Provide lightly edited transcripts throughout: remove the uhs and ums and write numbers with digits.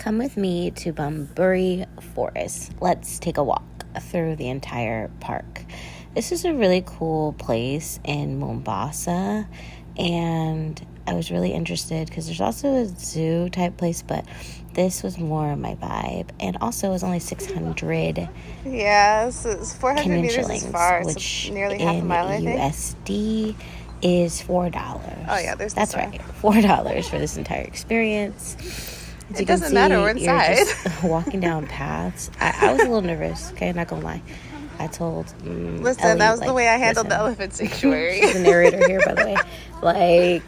Come with me to Bamburi Forest. Let's take a walk through the entire park. This is a really cool place in Mombasa, and I was really interested because there's also a zoo type place, but this was more my vibe. And also, it was only 600 Yes, it's 400 Kenyan meters shillings, is far, which so nearly half a mile, I think. USD is $4. Oh yeah, there's That's right, $4 for this entire experience. As it doesn't matter, we're inside. You're just walking down paths. I was a little nervous, okay, not gonna lie. I told listen, Ellie, that was the way I handled the elephant sanctuary. She's the narrator here, by the way. Like,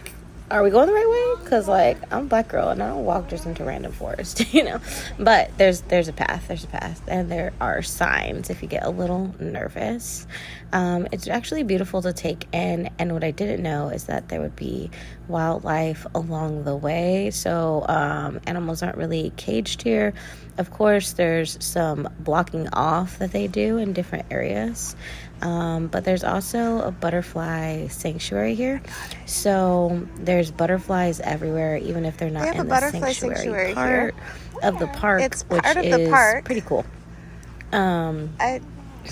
are we going the right way? Because, like, I'm a black girl, and I don't walk just into random forest, you know? But there's a path, and there are signs if you get a little nervous. It's actually beautiful to take in, and what I didn't know is that there would be wildlife along the way, so animals aren't really caged here. Of course, there's some blocking off that they do in different areas. But there's also a butterfly sanctuary here. So there's butterflies everywhere, even if they're not in the sanctuary part of the park, it's which part of is the park. Pretty cool. I think we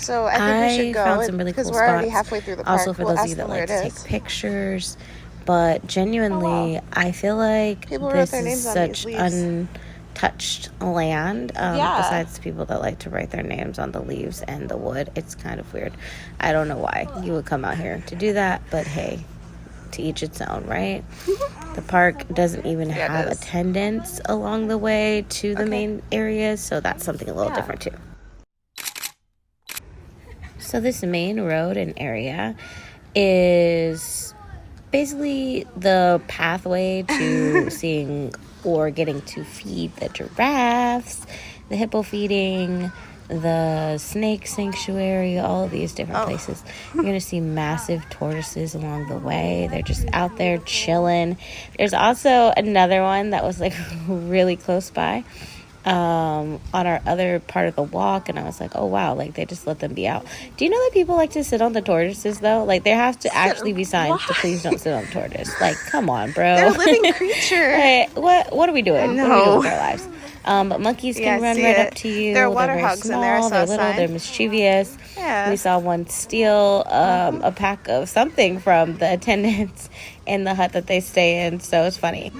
should go found some really cool because we're spots. already halfway through the park. Also, for those of you that like to take pictures. But genuinely, I feel like this is such untouched land. Besides people that like to write their names on the leaves and the wood, it's kind of weird. I don't know why you would come out here to do that, but hey, to each its own, right? The park doesn't even have attendants along the way to the main areas, so that's something a little different too. So this main road and area is basically the pathway to seeing or getting to feed the giraffes, the hippo feeding, the snake sanctuary, all of these different places. You're going to see massive tortoises along the way. They're just out there chilling. There's also another one that was like really close by on our other part of the walk, and I was like, oh wow, like they just let them be out. Do you know that people like to sit on the tortoises though? Like there have to actually be signs to please don't sit on the tortoise. Like, come on, bro. They're a living creature. Hey, what are we doing? No. What are we doing with our lives? But monkeys can run right up to you. They're water very hogs small, in there. I saw they're little, they're mischievous. Yeah. We saw one steal a pack of something from the attendants in the hut that they stay in, so it's funny.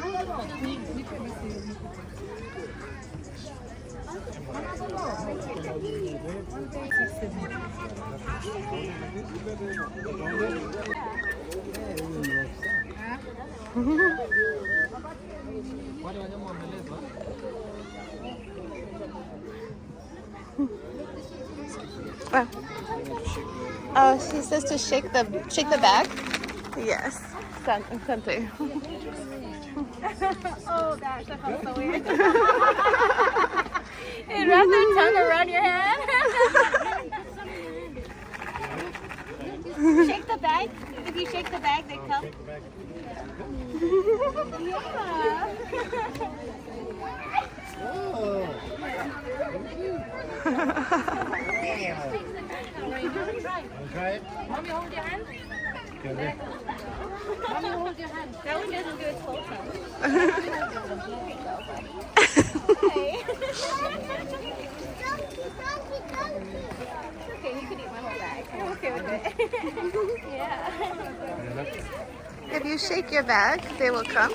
Oh, she says to shake the bag. Yes. Something. Oh gosh, that felt so weird. It wrapped their tongue around your hand. Shake the bag. If you shake the bag, they come. Try it. Mommy, hold your hand. Okay. Mommy, hold your hand. That one doesn't do its full tongue. Okay, you could eat my whole bag. I'm okay with it. Yeah. If you shake your bag, they will come.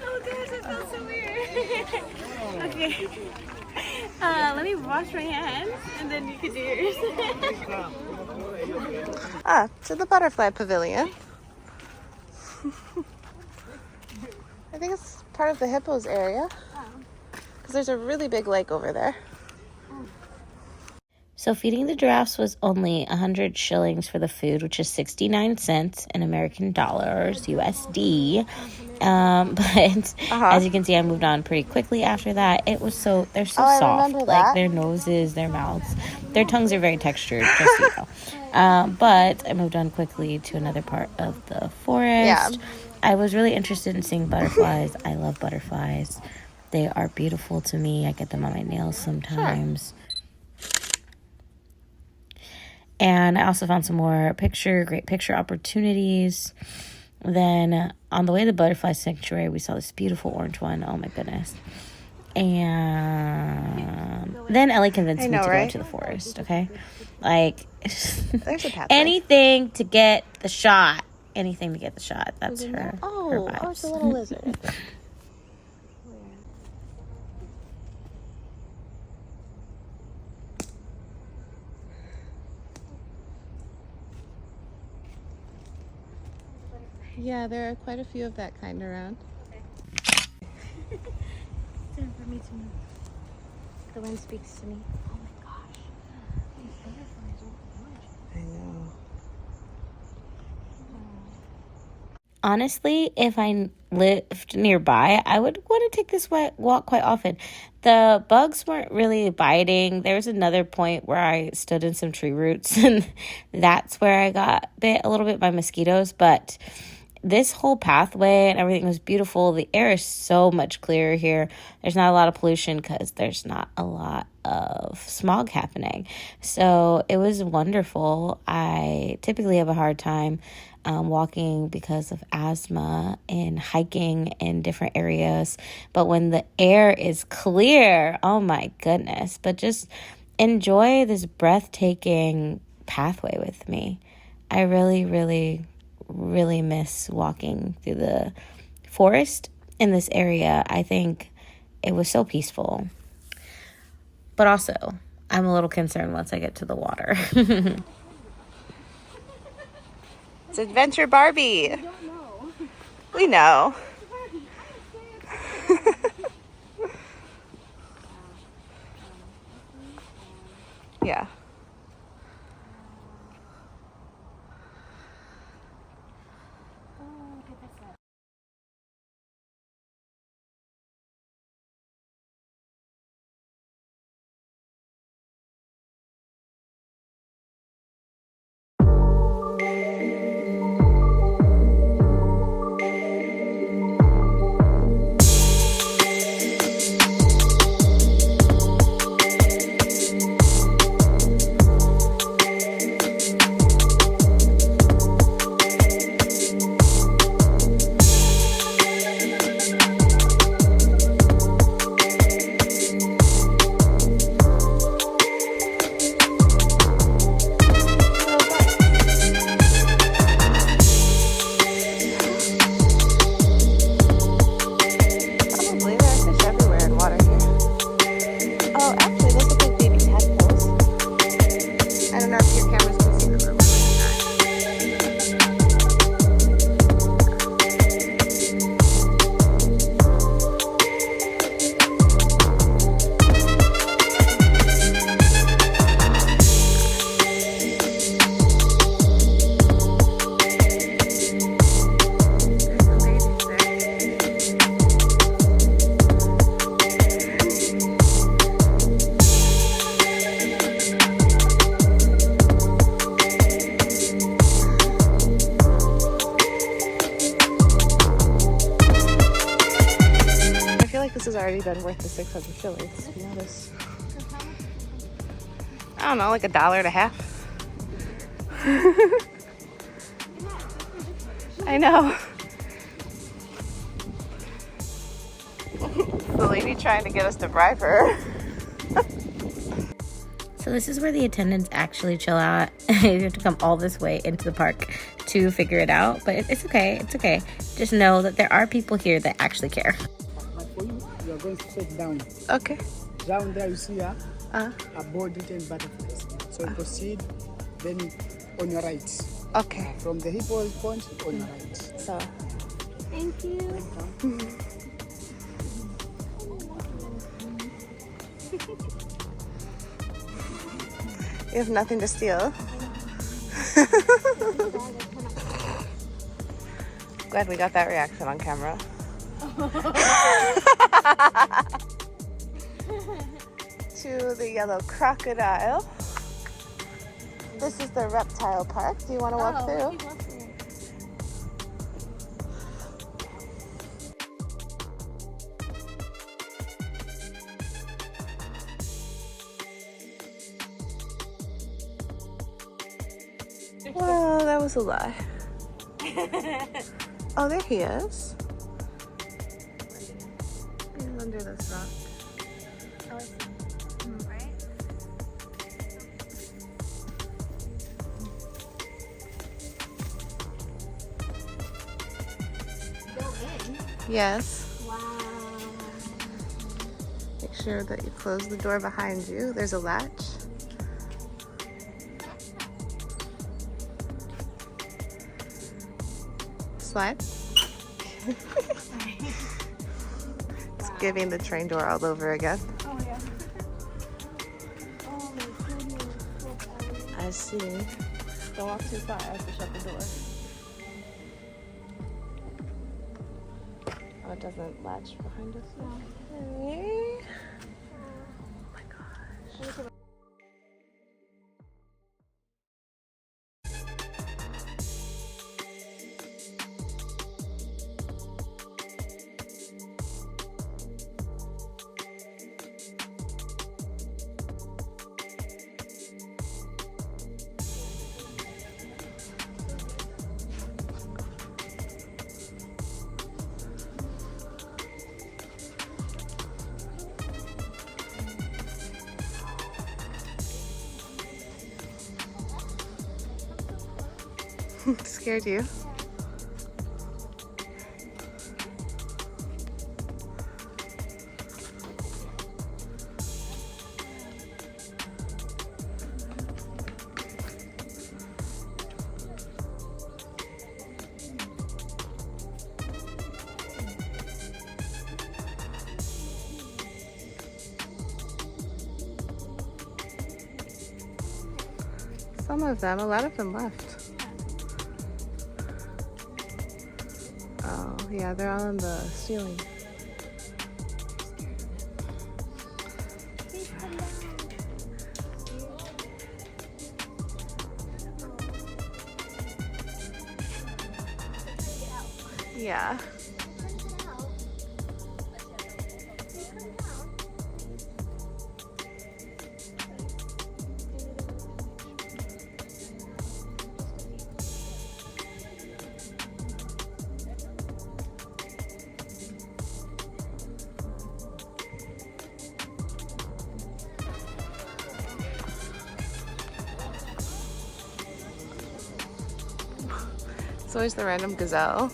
Oh gosh, that felt so weird. Okay. Let me wash my hands and then you can do yours. To the butterfly pavilion. I think it's part of the hippos area. Because there's a really big lake over there. So feeding the giraffes was only 100 shillings for the food, which is 69 cents in American dollars, USD. But as you can see, I moved on pretty quickly after that. They're so soft. Like their noses, their mouths, their tongues are very textured, just so you know. But I moved on quickly to another part of the forest. Yeah. I was really interested in seeing butterflies. I love butterflies. They are beautiful to me. I get them on my nails sometimes. And I also found some more great picture opportunities. Then on the way to the butterfly sanctuary, we saw this beautiful orange one. Oh my goodness. And then Ellie convinced me to go into the forest, okay? Like, There's a pathway. anything to get the shot. Anything to get the shot. That's her. Her Oh, vibes. it's a little lizard. Yeah, there are quite a few of that kind around. It's time for me to move. The wind speaks to me. Oh my gosh. These butterflies are gorgeous. I know. Honestly, if I lived nearby, I would want to take this walk quite often. The bugs weren't really biting. There was another point where I stood in some tree roots, and that's where I got bit a little bit by mosquitoes. But this whole pathway and everything was beautiful. The air is so much clearer here. There's not a lot of pollution because there's not a lot of smog happening. So it was wonderful. I typically have a hard time walking because of asthma and hiking in different areas. But when the air is clear, oh my goodness. But just enjoy this breathtaking pathway with me. I really, really, really miss walking through the forest in this area. I think it was so peaceful. But also, I'm a little concerned once I get to the water. It's Adventure Barbie. I don't know. We know. Yeah. Oh, look at this one. Probably. There are fish everywhere in water here. Oh, actually, those look like baby tadpoles. I don't know if your cameras can see them or There's some babies there. I feel like this has already been worth the 600 shillings. You know this? I don't know, like $1.50. I know. The lady trying to get us to bribe her. So this is where the attendants actually chill out. You have to come all this way into the park to figure it out. But it's okay. It's okay. Just know that there are people here that actually care. But for you, you are going straight down. Okay. Down there you see a Uh, board written butterflies. So you proceed, then on your right. okay. From the hippo point on your right. So, Thank you. you have nothing to steal. Glad we got that reaction on camera. To the yellow crocodile. This is the reptile park. Do you want to walk through? Well, that was a lie. Oh, there he is. He's under this rock. Yes. Wow. Make sure that you close the door behind you. There's a latch. Slide. It's giving the train door all over again. Oh yeah. Oh my goodness. I see. Don't walk too far. I have to shut the door. Oh, it doesn't latch behind us. Okay. Oh my gosh. Scared you? Some of them, a lot of them left. Oh, yeah, they're all in the ceiling. Yeah. It's always the random gazelle.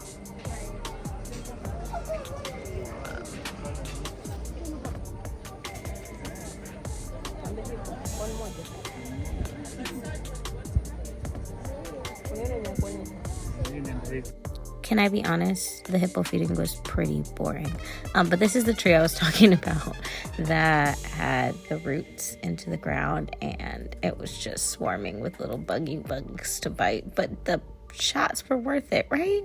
Can I be honest? The hippo feeding was pretty boring. But this is the tree I was talking about that had the roots into the ground, and it was just swarming with little buggy bugs to bite. But the shots were worth it, right?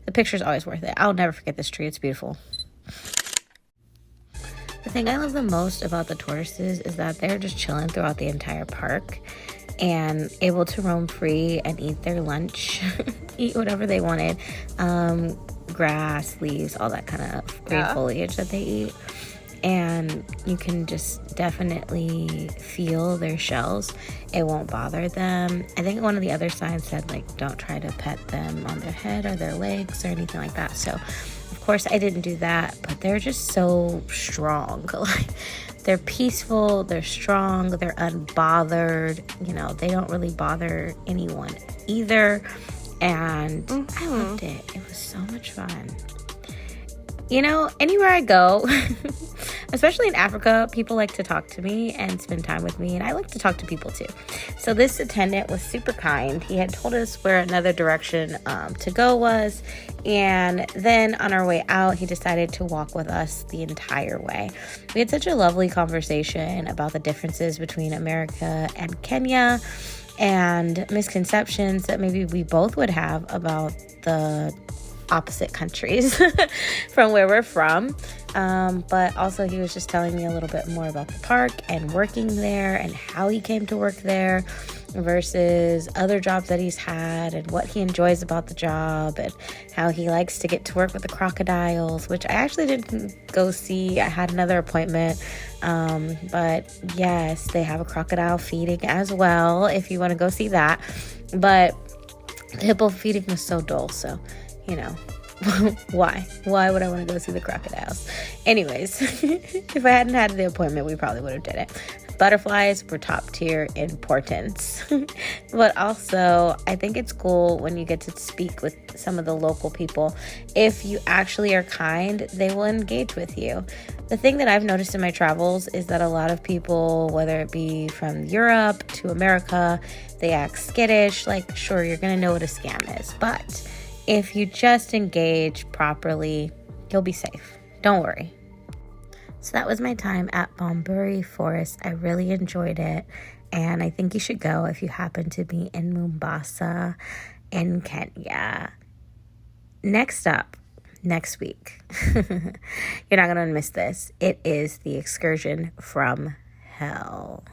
The picture's always worth it. I'll never forget this tree. It's beautiful. The thing I love the most about the tortoises is that they're just chilling throughout the entire park and able to roam free and eat their lunch, eat whatever they wanted, grass, leaves, all that kind of green foliage that they eat. And you can just definitely feel their shells. It won't bother them. I think one of the other signs said, like, don't try to pet them on their head or their legs or anything like that. So, of course, I didn't do that, but they're just so strong. Like, they're peaceful, they're strong, they're unbothered. You know, they don't really bother anyone either. And I loved it. It was so much fun. You know, anywhere I go, especially in Africa, people like to talk to me and spend time with me, and I like to talk to people too. So this attendant was super kind. He had told us where another direction to go was, and then on our way out, he decided to walk with us the entire way. We had such a lovely conversation about the differences between America and Kenya and misconceptions that maybe we both would have about the opposite countries from where we're from, but also he was just telling me a little bit more about the park and working there and how he came to work there versus other jobs that he's had and what he enjoys about the job and how he likes to get to work with the crocodiles, which I actually didn't go see. I had another appointment, but yes, they have a crocodile feeding as well if you want to go see that. But the hippo feeding was so dull, so you know, why would I want to go see the crocodiles? Anyways, if I hadn't had the appointment, we probably would have did it. Butterflies were top tier importance. But also, I think it's cool when you get to speak with some of the local people. If you actually are kind, they will engage with you. The thing that I've noticed in my travels is that a lot of people, whether it be from Europe to America, they act skittish. Like, sure, you're going to know what a scam is, but if you just engage properly, you'll be safe. Don't worry. So that was my time at Bamburi Forest. I really enjoyed it, and I think you should go if you happen to be in Mombasa in Kenya. Next up, next week, you're not going to miss this. It is the excursion from hell.